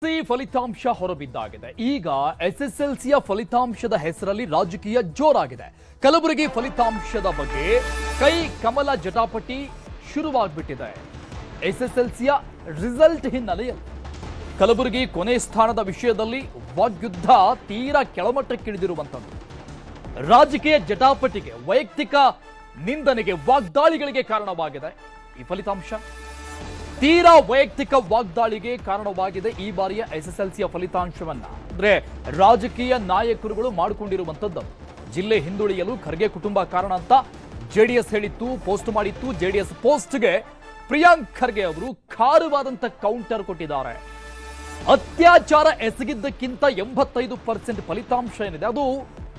ಫಲಿತಾಂಶ ಹೊರಬಿದ್ದಾಗಿದೆ. ಈಗ ಎಸ್ಎಸ್ಎಲ್ಸಿಯ ಫಲಿತಾಂಶದ ಹೆಸರಲ್ಲಿ ರಾಜಕೀಯ ಜೋರಾಗಿದೆ. ಕಲಬುರಗಿ ಫಲಿತಾಂಶದ ಬಗ್ಗೆ ಕೈ ಕಮಲ ಜಟಾಪಟಿ ಶುರುವಾಗ್ಬಿಟ್ಟಿದೆ. ಎಸ್ಎಸ್ಎಲ್ಸಿಯ ರಿಸಲ್ಟ್ ಹಿನ್ನೆಲೆಯಲ್ಲಿ ಕಲಬುರಗಿ ಕೊನೆ ಸ್ಥಾನದ ವಿಷಯದಲ್ಲಿ ವಾಗ್ಯುದ್ಧ ತೀರಾ ಕೆಳಮಟ್ಟಕ್ಕಿಳಿದಿರುವಂತದ್ದು. ರಾಜಕೀಯ ಜಟಾಪಟಿಗೆ, ವೈಯಕ್ತಿಕ ನಿಂದನೆಗೆ, ವಾಗ್ದಾಳಿಗಳಿಗೆ ಕಾರಣವಾಗಿದೆ ಈ ಫಲಿತಾಂಶ. ತೀರಾ ವೈಯಕ್ತಿಕ ವಾಗ್ದಾಳಿಗೆ ಕಾರಣವಾಗಿದೆ ಈ ಬಾರಿಯ ಎಸ್ಎಸ್ಎಲ್ಸಿಯ ಫಲಿತಾಂಶವನ್ನ. ಅಂದ್ರೆ ರಾಜಕೀಯ ನಾಯಕರುಗಳು ಮಾಡಿಕೊಂಡಿರುವಂತದ್ದು. ಜಿಲ್ಲೆ ಹಿಂದುಳಿಯಲು ಖರ್ಗೆ ಕುಟುಂಬ ಕಾರಣ ಅಂತ ಜೆಡಿಎಸ್ ಹೇಳಿತ್ತು, ಪೋಸ್ಟ್ ಮಾಡಿತ್ತು. ಜೆಡಿಎಸ್ ಪೋಸ್ಟ್ಗೆ ಪ್ರಿಯಾಂಕ್ ಖರ್ಗೆ ಅವರು ಖಾರವಾದಂತ ಕೌಂಟರ್ ಕೊಟ್ಟಿದ್ದಾರೆ. ಅತ್ಯಾಚಾರ ಎಸಗಿದ್ದಕ್ಕಿಂತ 85% ಫಲಿತಾಂಶ ಏನಿದೆ ಅದು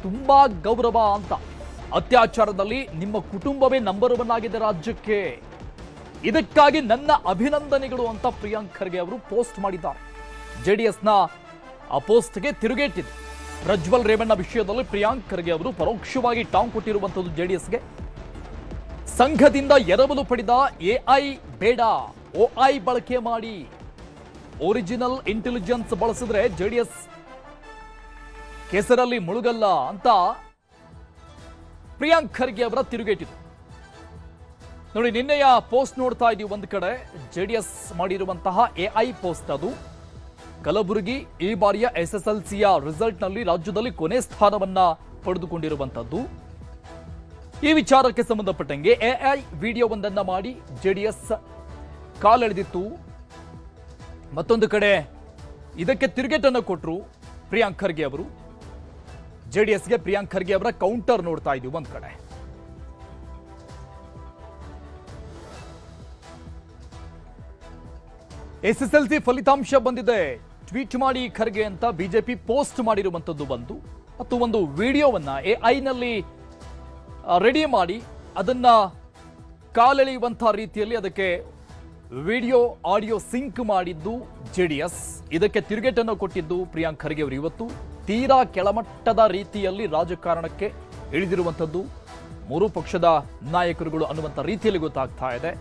ತುಂಬಾ ಗೌರವ ಅಂತ. ಅತ್ಯಾಚಾರದಲ್ಲಿ ನಿಮ್ಮ ಕುಟುಂಬವೇ ನಂಬರ್ 1 ಆಗಿದೆ ರಾಜ್ಯಕ್ಕೆ, ಇದಕ್ಕಾಗಿ ನನ್ನ ಅಭಿನಂದನೆಗಳು ಅಂತ ಪ್ರಿಯಾಂಕ್ ಖರ್ಗೆ ಅವರು ಪೋಸ್ಟ್ ಮಾಡಿದ್ದಾರೆ. ಜೆಡಿಎಸ್ನ ಆ ಪೋಸ್ಟ್ಗೆ ತಿರುಗೇಟಿದೆ. ಪ್ರಜ್ವಲ್ ರೇವಣ್ಣ ವಿಷಯದಲ್ಲಿ ಪ್ರಿಯಾಂಕ್ ಖರ್ಗೆ ಅವರು ಪರೋಕ್ಷವಾಗಿ ಟಾಂಗ್ ಕೊಟ್ಟಿರುವಂತದ್ದು ಜೆಡಿಎಸ್ಗೆ. ಸಂಘದಿಂದ ಎರವಲು ಪಡೆದ ಎಐ ಬೇಡ, ಒಐ ಬಳಕೆ ಮಾಡಿ, ಒರಿಜಿನಲ್ ಇಂಟೆಲಿಜೆನ್ಸ್ ಬಳಸಿದ್ರೆ ಜೆಡಿಎಸ್ ಕೆಸರಲ್ಲಿ ಮುಳುಗಲ್ಲ ಅಂತ ಪ್ರಿಯಾಂಕ್ ಖರ್ಗೆ ಅವರ ತಿರುಗೇಟಿದೆ. ನೋಡಿ, ನಿನ್ನೆಯ ಪೋಸ್ಟ್ ನೋಡ್ತಾ ಇದೀವಿ. ಒಂದು ಕಡೆ ಜೆಡಿಎಸ್ ಮಾಡಿರುವಂತಹ ಎಐ ಪೋಸ್ಟ್, ಅದು ಕಲಬುರಗಿ ಈ ಬಾರಿಯ ಎಸ್ಎಸ್ಎಲ್ಸಿಯ ರಿಸಲ್ಟ್ ನಲ್ಲಿ ರಾಜ್ಯದಲ್ಲಿ ಕೊನೆ ಸ್ಥಾನವನ್ನ ಪಡೆದುಕೊಂಡಿರುವಂತದ್ದು. ಈ ವಿಚಾರಕ್ಕೆ ಸಂಬಂಧಪಟ್ಟಂಗೆ ಎಐ ವಿಡಿಯೋವೊಂದನ್ನ ಮಾಡಿ ಜೆಡಿಎಸ್ ಕಾಲೆಳೆದಿತ್ತು. ಮತ್ತೊಂದು ಕಡೆ ಇದಕ್ಕೆ ತಿರುಗೇಟನ್ನು ಕೊಟ್ಟರು ಪ್ರಿಯಾಂಕ್ ಖರ್ಗೆ ಅವರು. ಜೆಡಿಎಸ್ಗೆ ಪ್ರಿಯಾಂಕ್ ಖರ್ಗೆ ಅವರ ಕೌಂಟರ್ ನೋಡ್ತಾ ಇದೀವಿ. ಒಂದ್ ಕಡೆ ಎಸ್ಎಸ್ಎಲ್ಸಿ ಫಲಿತಾಂಶ ಬಂದಿದೆ, ಟ್ವೀಟ್ ಮಾಡಿ ಖರ್ಗೆ ಅಂತ ಬಿಜೆಪಿ ಪೋಸ್ಟ್ ಮಾಡಿರುವಂತದ್ದು ಬಂದು, ಮತ್ತು ಒಂದು ವಿಡಿಯೋವನ್ನ ಎಐನಲ್ಲಿ ರೆಡಿ ಮಾಡಿ ಅದನ್ನ ಕಾಲೆಳೆಯುವಂತಹ ರೀತಿಯಲ್ಲಿ ಅದಕ್ಕೆ ವಿಡಿಯೋ ಆಡಿಯೋ ಸಿಂಕ್ ಮಾಡಿದ್ದು ಜೆಡಿಎಸ್. ಇದಕ್ಕೆ ತಿರುಗೇಟನ್ನು ಕೊಟ್ಟಿದ್ದು ಪ್ರಿಯಾಂಕ್ ಖರ್ಗೆ ಅವರು. ಇವತ್ತು ತೀರಾ ಕೆಳಮಟ್ಟದ ರೀತಿಯಲ್ಲಿ ರಾಜಕಾರಣಕ್ಕೆ ಇಳಿದಿರುವಂತದ್ದು ಮೂರು ಪಕ್ಷದ ನಾಯಕರುಗಳು ಅನ್ನುವಂಥ ರೀತಿಯಲ್ಲಿ ಗೊತ್ತಾಗ್ತಾ ಇದೆ.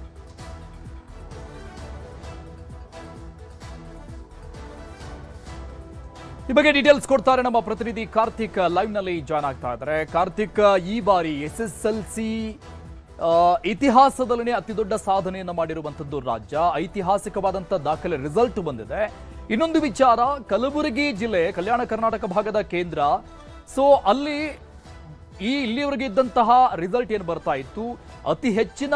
ಈ ಬಗ್ಗೆ ಡೀಟೇಲ್ಸ್ ಕೊಡ್ತಾರೆ ನಮ್ಮ ಪ್ರತಿನಿಧಿ ಕಾರ್ತಿಕ್, ಲೈವ್ ನಲ್ಲಿ ಜಾಯ್ನ್ ಆಗ್ತಾ ಇದ್ದಾರೆ. ಕಾರ್ತಿಕ್, ಈ ಬಾರಿ ಎಸ್ಎಸ್ಎಲ್ಸಿ ಇತಿಹಾಸದಲ್ಲೇ ಅತಿ ದೊಡ್ಡ ಸಾಧನೆಯನ್ನು ಮಾಡಿರುವಂತದ್ದು ರಾಜ್ಯ. ಐತಿಹಾಸಿಕವಾದಂತಹ ದಾಖಲೆ ರಿಸಲ್ಟ್ ಬಂದಿದೆ. ಇನ್ನೊಂದು ವಿಚಾರ, ಕಲಬುರಗಿ ಜಿಲ್ಲೆ ಕಲ್ಯಾಣ ಕರ್ನಾಟಕ ಭಾಗದ ಕೇಂದ್ರ. ಸೊ ಅಲ್ಲಿ ಇಲ್ಲಿವರೆಗೆ ಇದ್ದಂತಹ ರಿಸಲ್ಟ್ ಏನು ಬರ್ತಾ ಇತ್ತು, ಅತಿ ಹೆಚ್ಚಿನ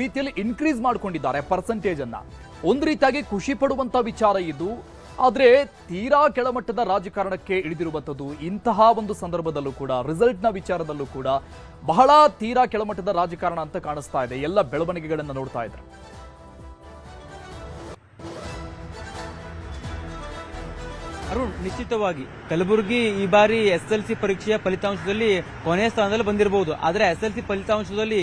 ರೀತಿಯಲ್ಲಿ ಇನ್ಕ್ರೀಸ್ ಮಾಡ್ಕೊಂಡಿದ್ದಾರೆ ಪರ್ಸೆಂಟೇಜ್ ಅನ್ನ. ಒಂದು ರೀತಿಯಾಗಿ ಖುಷಿ ಪಡುವಂತ ವಿಚಾರ ಇದು. ಆದ್ರೆ ತೀರಾ ಕೆಳಮಟ್ಟದ ರಾಜಕಾರಣಕ್ಕೆ ಇಳಿದಿರುವಂತದ್ದು ಇಂತಹ ಒಂದು ಸಂದರ್ಭದಲ್ಲೂ ಕೂಡ, ರಿಸಲ್ಟ್ ನ ವಿಚಾರದಲ್ಲೂ ಕೂಡ ಬಹಳ ತೀರಾ ಕೆಳಮಟ್ಟದ ರಾಜಕಾರಣ ಅಂತ ಕಾಣಿಸ್ತಾ ಇದೆ. ಎಲ್ಲ ಬೆಳವಣಿಗೆಗಳನ್ನ ನೋಡ್ತಾ ಇದ್ದಾರೆ. ಅರುಣ್, ನಿಶ್ಚಿತವಾಗಿ ಕಲಬುರಗಿ ಈ ಬಾರಿ ಎಸ್ಎಲ್ಸಿ ಪರೀಕ್ಷೆಯ ಫಲಿತಾಂಶದಲ್ಲಿ ಕೊನೆಯ ಸ್ಥಾನದಲ್ಲಿ ಬಂದಿರಬಹುದು. ಆದರೆ ಎಸ್ಎಲ್ಸಿ ಫಲಿತಾಂಶದಲ್ಲಿ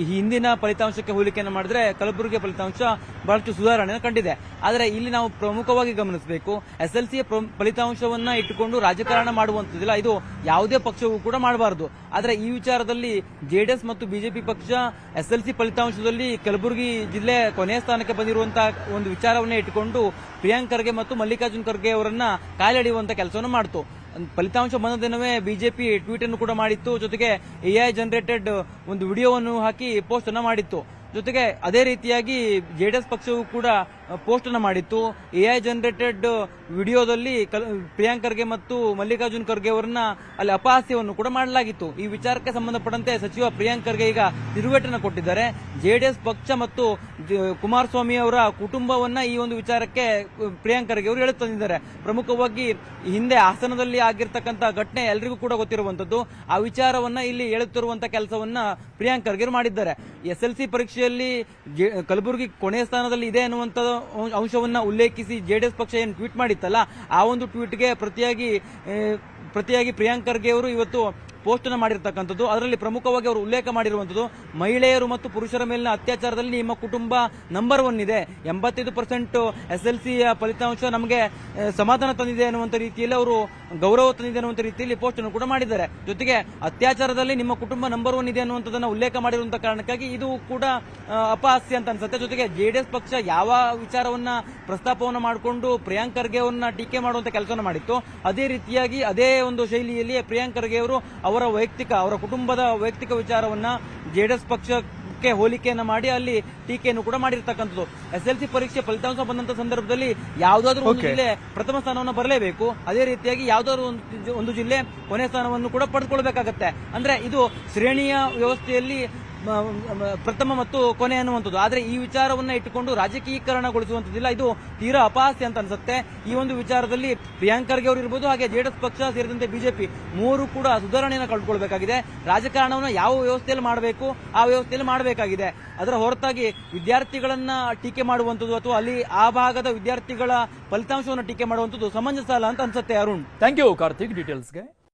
ಹಿಂದಿನ ಫಲಿತಾಂಶಕ್ಕೆ ಹೋಲಿಕೆಯನ್ನು ಮಾಡಿದ್ರೆ ಕಲಬುರಗಿ ಫಲಿತಾಂಶ ಬಹಳಷ್ಟು ಸುಧಾರಣೆಯನ್ನು ಕಂಡಿದೆ. ಆದರೆ ಇಲ್ಲಿ ನಾವು ಪ್ರಮುಖವಾಗಿ ಗಮನಿಸಬೇಕು, ಎಸ್ಎಲ್ಸಿಯ ಫಲಿತಾಂಶವನ್ನ ಇಟ್ಟುಕೊಂಡು ರಾಜಕಾರಣ ಮಾಡುವಂತದಿಲ್ಲ, ಇದು ಯಾವುದೇ ಪಕ್ಷವೂ ಕೂಡ ಮಾಡಬಾರದು. ಆದರೆ ಈ ವಿಚಾರದಲ್ಲಿ ಜೆಡಿಎಸ್ ಮತ್ತು ಬಿಜೆಪಿ ಪಕ್ಷ ಎಸ್ಎಲ್ಸಿ ಫಲಿತಾಂಶದಲ್ಲಿ ಕಲಬುರಗಿ ಜಿಲ್ಲೆ ಕೊನೆಯ ಸ್ಥಾನಕ್ಕೆ ಬಂದಿರುವಂತಹ ಒಂದು ವಿಚಾರವನ್ನೇ ಇಟ್ಟುಕೊಂಡು ಪ್ರಿಯಾಂಕ್ ಖರ್ಗೆ ಮತ್ತು ಮಲ್ಲಿಕಾರ್ಜುನ್ ಖರ್ಗೆ ಅವರನ್ನ ಕಾಲೆಳೆಯುವಂತ ಕೆಲಸವನ್ನು ಮಾಡಿತು. ಫಲಿತಾಂಶ ಬಂದ ದಿನವೇ ಬಿಜೆಪಿ ಟ್ವೀಟ್ ಅನ್ನು ಕೂಡ ಮಾಡಿತ್ತು, ಜೊತೆಗೆ ಎಐ ಜನರೇಟೆಡ್ ಒಂದು ವಿಡಿಯೋವನ್ನು ಹಾಕಿ ಪೋಸ್ಟ್ ಅನ್ನು ಮಾಡಿತ್ತು. ಜೊತೆಗೆ ಅದೇ ರೀತಿಯಾಗಿ ಜೆಡಿಎಸ್ ಪಕ್ಷವು ಕೂಡ ಪೋಸ್ಟ್ ಅನ್ನು ಮಾಡಿತ್ತು. ಎಐ ಜನರೇಟೆಡ್ ವಿಡಿಯೋದಲ್ಲಿ ಪ್ರಿಯಾಂಕ್ ಖರ್ಗೆ ಮತ್ತು ಮಲ್ಲಿಕಾರ್ಜುನ್ ಖರ್ಗೆ ಅವರನ್ನ ಅಲ್ಲಿ ಅಪಹಾಸ್ಯವನ್ನು ಕೂಡ ಮಾಡಲಾಗಿತ್ತು. ಈ ವಿಚಾರಕ್ಕೆ ಸಂಬಂಧಪಟ್ಟಂತೆ ಸಚಿವ ಪ್ರಿಯಾಂಕ್ ಖರ್ಗೆ ಈಗ ತಿರುಗೇಟನ್ನು ಕೊಟ್ಟಿದ್ದಾರೆ. ಜೆಡಿಎಸ್ ಪಕ್ಷ ಮತ್ತು ಕುಮಾರಸ್ವಾಮಿ ಅವರ ಕುಟುಂಬವನ್ನ ಈ ಒಂದು ವಿಚಾರಕ್ಕೆ ಪ್ರಿಯಾಂಕ್ ಖರ್ಗೆ ಅವರು ಹೇಳುತ್ತಿದ್ದಾರೆ. ಪ್ರಮುಖವಾಗಿ ಹಿಂದೆ ಹಾಸನದಲ್ಲಿ ಆಗಿರ್ತಕ್ಕಂಥ ಘಟನೆ ಎಲ್ರಿಗೂ ಕೂಡ ಗೊತ್ತಿರುವಂತದ್ದು. ಆ ವಿಚಾರವನ್ನ ಇಲ್ಲಿ ಹೇಳುತ್ತಿರುವಂತಹ ಕೆಲಸವನ್ನ ಪ್ರಿಯಾಂಕ್ ಖರ್ಗೆ ಮಾಡಿದ್ದಾರೆ. ಎಸ್ಎಲ್ಸಿ ಪರೀಕ್ಷೆಯಲ್ಲಿ ಕಲಬುರಗಿ ಕೊನೆಯ ಸ್ಥಾನದಲ್ಲಿ ಇದೆ ಅನ್ನುವಂತ ಅಂಶವನ್ನ ಉಲ್ಲೇಖಿಸಿ ಜೆಡಿಎಸ್ ಪಕ್ಷ ಏನು ಟ್ವೀಟ್ ಮಾಡಿತ್ತಲ್ಲ, ಆ ಒಂದು ಟ್ವೀಟ್ಗೆ ಪ್ರತಿಯಾಗಿ ಪ್ರಿಯಾಂಕ್ ಖರ್ಗೆ ಅವರು ಇವತ್ತು ಪೋಸ್ಟ್ ಅನ್ನು ಮಾಡಿರ್ತಕ್ಕಂಥದ್ದು. ಅದರಲ್ಲಿ ಪ್ರಮುಖವಾಗಿ ಅವರು ಉಲ್ಲೇಖ ಮಾಡಿರುವಂತದ್ದು, ಮಹಿಳೆಯರು ಮತ್ತು ಪುರುಷರ ಮೇಲಿನ ಅತ್ಯಾಚಾರದಲ್ಲಿ ನಿಮ್ಮ ಕುಟುಂಬ ನಂಬರ್ 1 ಇದೆ. 85% SLC ಫಲಿತಾಂಶ ನಮಗೆ ಸಮಾಧಾನ ತಂದಿದೆ ಅನ್ನುವಂತ ರೀತಿಯಲ್ಲಿ ಅವರು ಗೌರವ ತಂದಿದೆ ಅನ್ನುವಂತ ರೀತಿಯಲ್ಲಿ ಪೋಸ್ಟ್ ಅನ್ನು ಕೂಡ ಮಾಡಿದ್ದಾರೆ. ಜೊತೆಗೆ ಅತ್ಯಾಚಾರದಲ್ಲಿ ನಿಮ್ಮ ಕುಟುಂಬ ನಂಬರ್ 1 ಇದೆ ಅನ್ನುವಂಥದ್ದನ್ನ ಉಲ್ಲೇಖ ಮಾಡಿರುವಂತ ಕಾರಣಕ್ಕಾಗಿ ಇದು ಕೂಡ ಅಪಹಾಸ್ಯ ಅಂತ ಅನ್ಸುತ್ತೆ. ಜೊತೆಗೆ JDS ಪಕ್ಷ ಯಾವ ವಿಚಾರವನ್ನ ಪ್ರಸ್ತಾಪವನ್ನ ಮಾಡಿಕೊಂಡು ಪ್ರಿಯಾಂಕ್ ಖರ್ಗೆ ಅವರನ್ನ ಟೀಕೆ ಮಾಡುವಂತ ಕೆಲಸವನ್ನು ಮಾಡಿತ್ತು, ಅದೇ ರೀತಿಯಾಗಿ ಅದೇ ಒಂದು ಶೈಲಿಯಲ್ಲಿ ಪ್ರಿಯಾಂಕ್ ಖರ್ಗೆ ಅವರು ಅವರ ಕುಟುಂಬದ ವೈಯಕ್ತಿಕ ವಿಚಾರವನ್ನ JDS ಪಕ್ಷಕ್ಕೆ ಹೋಲಿಕೆಯನ್ನ ಮಾಡಿ ಅಲ್ಲಿ ಟೀಕೆಯನ್ನು ಕೂಡ ಮಾಡಿರ್ತಕ್ಕಂಥದ್ದು. SLC ಪರೀಕ್ಷೆ ಫಲಿತಾಂಶ ಬಂದಂತ ಸಂದರ್ಭದಲ್ಲಿ ಯಾವುದಾದ್ರೂ ಒಂದು ಜಿಲ್ಲೆ ಪ್ರಥಮ ಸ್ಥಾನವನ್ನು ಬರಲೇಬೇಕು, ಅದೇ ರೀತಿಯಾಗಿ ಯಾವುದಾದ್ರೂ ಒಂದು ಜಿಲ್ಲೆ ಕೊನೆ ಸ್ಥಾನವನ್ನು ಕೂಡ ಪಡೆದುಕೊಳ್ಬೇಕಾಗತ್ತೆ. ಅಂದ್ರೆ ಇದು ಶ್ರೇಣಿಯ ವ್ಯವಸ್ಥೆಯಲ್ಲಿ ಪ್ರಥಮ ಮತ್ತು ಕೊನೆ ಅನ್ನುವಂಥದ್ದು. ಆದ್ರೆ ಈ ವಿಚಾರವನ್ನ ಇಟ್ಟುಕೊಂಡು ರಾಜಕೀಕರಣಗೊಳಿಸುವಂತದ್ದಿಲ್ಲ, ಇದು ತೀರಾ ಅಪಹಾಸ್ಯ ಅಂತ ಅನ್ಸುತ್ತೆ. ಈ ಒಂದು ವಿಚಾರದಲ್ಲಿ ಪ್ರಿಯಾಂಕ್ ಖರ್ಗೆ ಅವರು ಇರಬಹುದು, ಹಾಗೆ JDS ಪಕ್ಷ ಸೇರಿದಂತೆ ಬಿಜೆಪಿ ಮೂರು ಕೂಡ ಸುಧಾರಣೆಯನ್ನು ಕಂಡುಕೊಳ್ಬೇಕಾಗಿದೆ. ರಾಜಕಾರಣವನ್ನು ಯಾವ ವ್ಯವಸ್ಥೆಯಲ್ಲಿ ಮಾಡಬೇಕು ಆ ವ್ಯವಸ್ಥೆಯಲ್ಲಿ ಮಾಡಬೇಕಾಗಿದೆ. ಅದರ ಹೊರತಾಗಿ ವಿದ್ಯಾರ್ಥಿಗಳನ್ನ ಟೀಕೆ ಮಾಡುವಂಥದ್ದು ಅಥವಾ ಅಲ್ಲಿ ಆ ಭಾಗದ ವಿದ್ಯಾರ್ಥಿಗಳ ಫಲಿತಾಂಶವನ್ನು ಟೀಕೆ ಮಾಡುವಂಥದ್ದು ಸಮಂಜಸ ಅಲ್ಲ ಅಂತ ಅನ್ಸುತ್ತೆ. Arun, thank you Karthik ಡೀಟೇಲ್ಸ್ಗೆ.